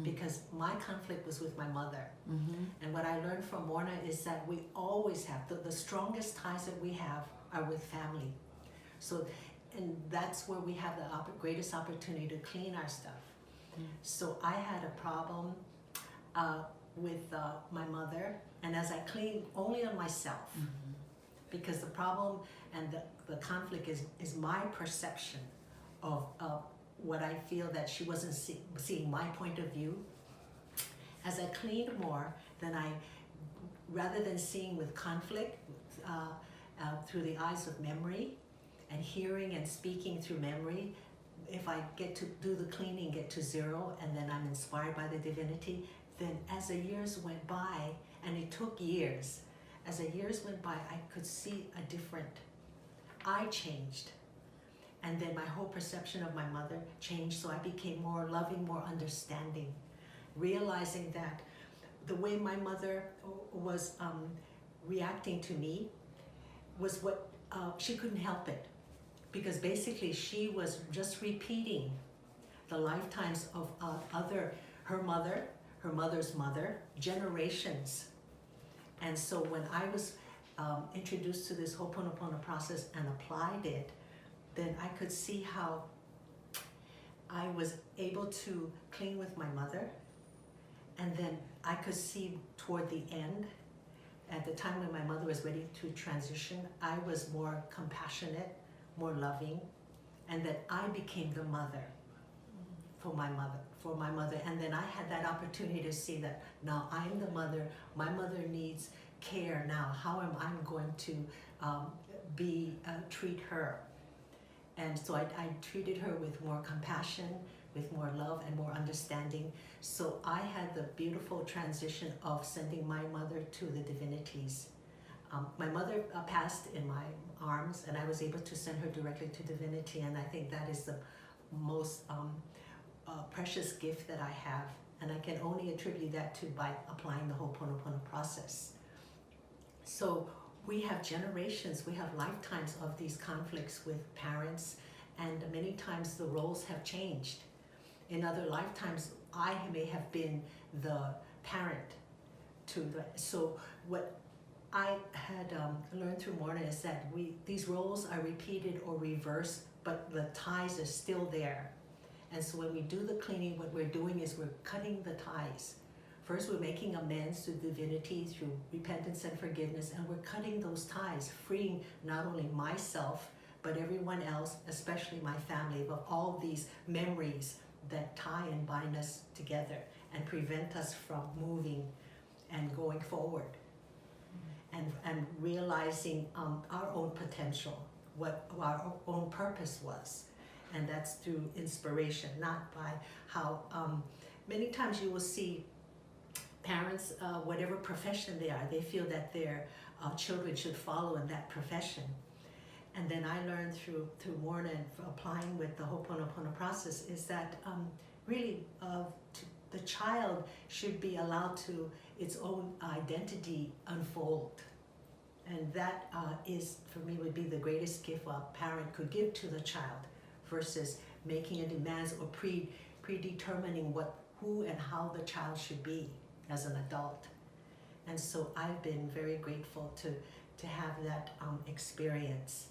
because my conflict was with my mother. And what I learned from Morna is that we always have, the strongest ties that we have are with family. So, and that's where we have the greatest opportunity to clean our stuff. So I had a problem with my mother, and as I cleaned only on myself, because the problem and the conflict is my perception of what I feel that she wasn't seeing my point of view. As I cleaned more, then rather than seeing with conflict through the eyes of memory and hearing and speaking through memory, if I get to do the cleaning, get to zero, and then I'm inspired by the divinity, then as the years went by, and it took years, as the years went by, I could see a different, I changed. And then my whole perception of my mother changed, so I became more loving, more understanding, realizing that the way my mother was reacting to me was what, she couldn't help it. Because basically she was just repeating the lifetimes of her mother, her mother's mother, generations. And so when I was introduced to this Ho'oponopono process and applied it, then I could see how I was able to clean with my mother. And then I could see toward the end, at the time when my mother was ready to transition, I was more compassionate, more loving, and that I became the mother for my mother. And then I had that opportunity to see that now I'm the mother, my mother needs care now. How am I going to treat her? And so I treated her with more compassion, with more love and more understanding. So I had the beautiful transition of sending my mother to the divinities. My mother passed in my arms, and I was able to send her directly to divinity, and I think that is the most precious gift that I have, and I can only attribute that to by applying the Ho'oponopono process. So we have generations, we have lifetimes of these conflicts with parents, and many times the roles have changed. In other lifetimes, I may have been the parent to the, so what I had learned through Morna is that these roles are repeated or reversed, but the ties are still there. And so when we do the cleaning, what we're doing is we're cutting the ties. First, we're making amends to divinity through repentance and forgiveness, and we're cutting those ties, freeing not only myself, but everyone else, especially my family, of all these memories that tie and bind us together and prevent us from moving and going forward. And realizing our own potential, what our own purpose was. And that's through inspiration, not by how, many times you will see parents, whatever profession they are, they feel that their children should follow in that profession. And then I learned through Morna and applying with the Ho'oponopono process is that really the child should be allowed to its own identity unfold. And that is, for me, would be the greatest gift a parent could give to the child versus making a demands or predetermining who and how the child should be as an adult. And so I've been very grateful to have that experience.